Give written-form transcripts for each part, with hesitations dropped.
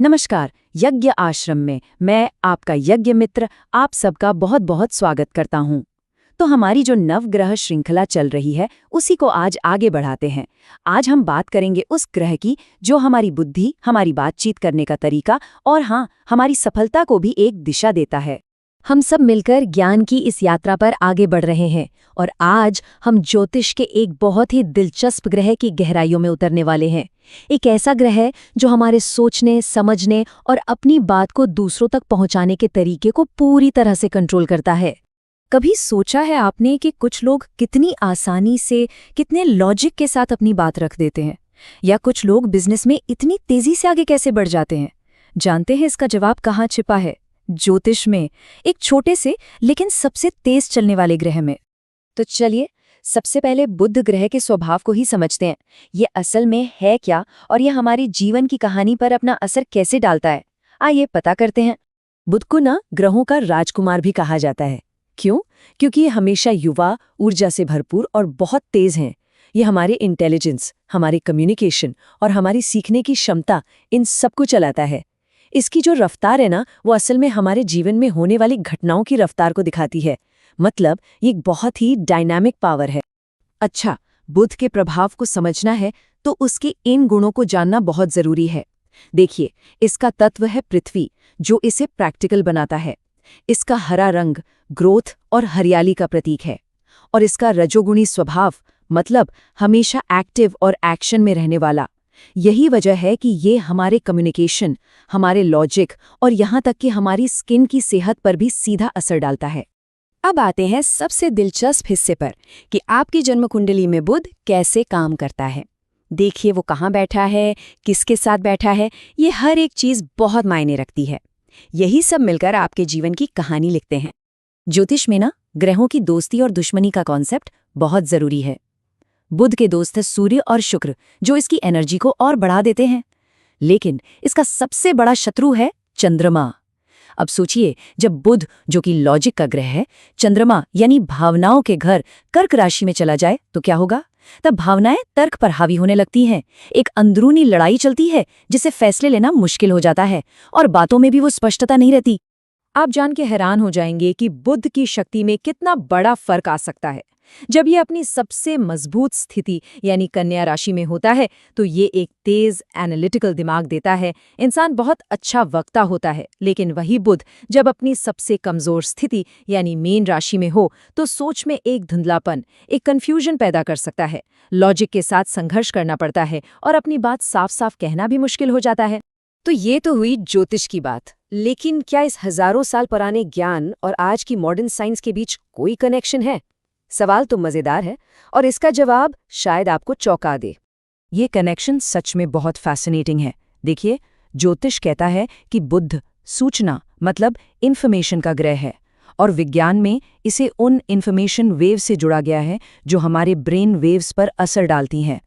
नमस्कार। यज्ञ आश्रम में मैं आपका यज्ञ मित्र आप सबका बहुत बहुत स्वागत करता हूँ। तो हमारी जो नवग्रह श्रृंखला चल रही है उसी को आज आगे बढ़ाते हैं। आज हम बात करेंगे उस ग्रह की जो हमारी बुद्धि, हमारी बातचीत करने का तरीका और हाँ, हमारी सफलता को भी एक दिशा देता है। हम सब मिलकर ज्ञान की इस यात्रा पर आगे बढ़ रहे हैं और आज हम ज्योतिष के एक बहुत ही दिलचस्प ग्रह की गहराइयों में उतरने वाले हैं। एक ऐसा ग्रह है जो हमारे सोचने, समझने और अपनी बात को दूसरों तक पहुंचाने के तरीके को पूरी तरह से कंट्रोल करता है। कभी सोचा है आपने कि कुछ लोग कितनी आसानी से, कितने लॉजिक के साथ अपनी बात रख देते हैं, या कुछ लोग बिजनेस में इतनी तेजी से आगे कैसे बढ़ जाते हैं? जानते हैं इसका जवाब कहाँ छिपा है? ज्योतिष में, एक छोटे से लेकिन सबसे तेज चलने वाले ग्रह में। तो चलिए सबसे पहले बुध ग्रह के स्वभाव को ही समझते हैं। ये असल में है क्या और ये हमारी जीवन की कहानी पर अपना असर कैसे डालता है, आइए पता करते हैं। बुध को ना ग्रहों का राजकुमार भी कहा जाता है। क्यों? क्योंकि ये हमेशा युवा, ऊर्जा से भरपूर और बहुत तेज हैं। ये हमारे इंटेलिजेंस, हमारे कम्युनिकेशन और हमारी सीखने की क्षमता, इन सबको चलाता है। इसकी जो रफ्तार है ना, वो असल में हमारे जीवन में होने वाली घटनाओं की रफ्तार को दिखाती है। मतलब ये एक बहुत ही डायनामिक पावर है। अच्छा, बुध के प्रभाव को समझना है तो उसके इन गुणों को जानना बहुत जरूरी है। देखिए, इसका तत्व है पृथ्वी, जो इसे प्रैक्टिकल बनाता है। इसका हरा रंग ग्रोथ और हरियाली का प्रतीक है। और इसका रजोगुणी स्वभाव, मतलब हमेशा एक्टिव और एक्शन में रहने वाला। यही वजह है कि ये हमारे कम्युनिकेशन, हमारे लॉजिक और यहाँ तक कि हमारी स्किन की सेहत पर भी सीधा असर डालता है। अब आते हैं सबसे दिलचस्प हिस्से पर कि आपकी जन्म कुंडली में बुध कैसे काम करता है। देखिए वो कहाँ बैठा है, किसके साथ बैठा है, ये हर एक चीज़ बहुत मायने रखती है। यही सब मिलकर आपके जीवन की कहानी लिखते हैं। ज्योतिष में ना ग्रहों की दोस्ती और दुश्मनी का कॉन्सेप्ट बहुत जरूरी है। बुध के दोस्त है सूर्य और शुक्र, जो इसकी एनर्जी को और बढ़ा देते हैं। लेकिन इसका सबसे बड़ा शत्रु है चंद्रमा। अब सोचिए, जब बुध, जो कि लॉजिक का ग्रह है, चंद्रमा यानी भावनाओं के घर कर्क राशि में चला जाए तो क्या होगा? तब भावनाएं तर्क पर हावी होने लगती हैं। एक अंदरूनी लड़ाई चलती है जिससे फैसले लेना मुश्किल हो जाता है और बातों में भी वो स्पष्टता नहीं रहती। आप जान के हैरान हो जाएंगे कि बुध की शक्ति में कितना बड़ा फर्क आ सकता है। जब ये अपनी सबसे मजबूत स्थिति यानी कन्या राशि में होता है तो ये एक तेज एनालिटिकल दिमाग देता है। इंसान बहुत अच्छा वक्ता होता है। लेकिन वही बुध जब अपनी सबसे कमजोर स्थिति यानी मीन राशि में हो तो सोच में एक धुंधलापन, एक कन्फ्यूजन पैदा कर सकता है। लॉजिक के साथ संघर्ष करना पड़ता है और अपनी बात साफ साफ कहना भी मुश्किल हो जाता है। तो ये तो हुई ज्योतिष की बात, लेकिन क्या इस हजारों साल पुराने ज्ञान और आज की मॉडर्न साइंस के बीच कोई कनेक्शन है? सवाल तो मजेदार है और इसका जवाब शायद आपको चौंका दे। ये कनेक्शन सच में बहुत फैसिनेटिंग है। देखिए, ज्योतिष कहता है कि बुध सूचना मतलब इंफॉर्मेशन का ग्रह है और विज्ञान में इसे उन इंफॉर्मेशन वेव से जुड़ा गया है जो हमारे ब्रेन वेव्स पर असर डालती हैं।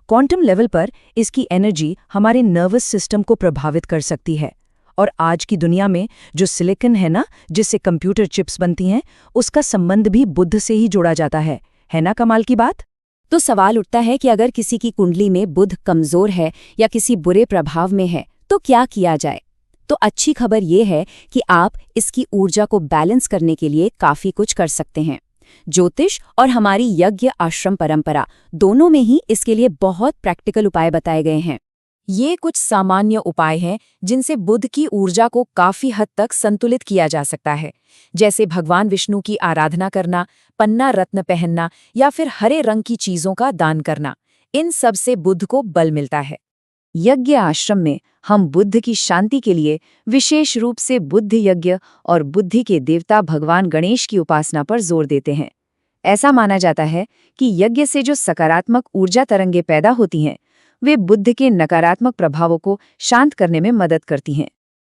क्वांटम लेवल पर इसकी एनर्जी हमारे नर्वस सिस्टम को प्रभावित कर सकती है। और आज की दुनिया में जो सिलिकॉन है ना, जिससे कंप्यूटर चिप्स बनती हैं, उसका संबंध भी बुध से ही जोड़ा जाता है ना कमाल की बात? तो सवाल उठता है कि अगर किसी की कुंडली में बुध कमजोर है या किसी बुरे प्रभाव में है तो क्या किया जाए? तो अच्छी खबर ये है कि आप इसकी ऊर्जा को बैलेंस करने के लिए काफी कुछ कर सकते हैं। ज्योतिष और हमारी यज्ञ आश्रम परंपरा दोनों में ही इसके लिए बहुत प्रैक्टिकल उपाय बताए गए हैं। ये कुछ सामान्य उपाय हैं जिनसे बुध की ऊर्जा को काफी हद तक संतुलित किया जा सकता है, जैसे भगवान विष्णु की आराधना करना, पन्ना रत्न पहनना या फिर हरे रंग की चीजों का दान करना। इन सब से बुध को बल मिलता है। यज्ञ आश्रम में हम बुद्ध की शांति के लिए विशेष रूप से बुद्ध यज्ञ और बुद्धि के देवता भगवान गणेश की उपासना पर जोर देते हैं। ऐसा माना जाता है कि यज्ञ से जो सकारात्मक ऊर्जा तरंगें पैदा होती हैं, वे बुद्ध के नकारात्मक प्रभावों को शांत करने में मदद करती हैं।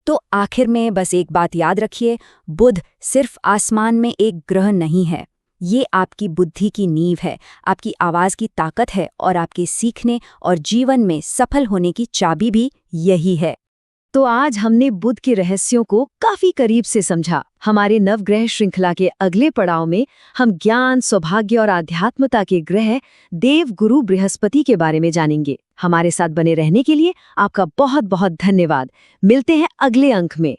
तो आखिर में बस एक बात याद रखिए, बुध सिर्फ आसमान में एक ग्रह नहीं है। ये आपकी बुद्धि की नींव है, आपकी आवाज की ताकत है और आपके सीखने और जीवन में सफल होने की चाबी भी यही है। तो आज हमने बुध के रहस्यों को काफी करीब से समझा। हमारे नवग्रह श्रृंखला के अगले पड़ाव में हम ज्ञान, सौभाग्य और आध्यात्मता के ग्रह देव गुरु बृहस्पति के बारे में जानेंगे। हमारे साथ बने रहने के लिए आपका बहुत बहुत धन्यवाद। मिलते हैं अगले अंक में।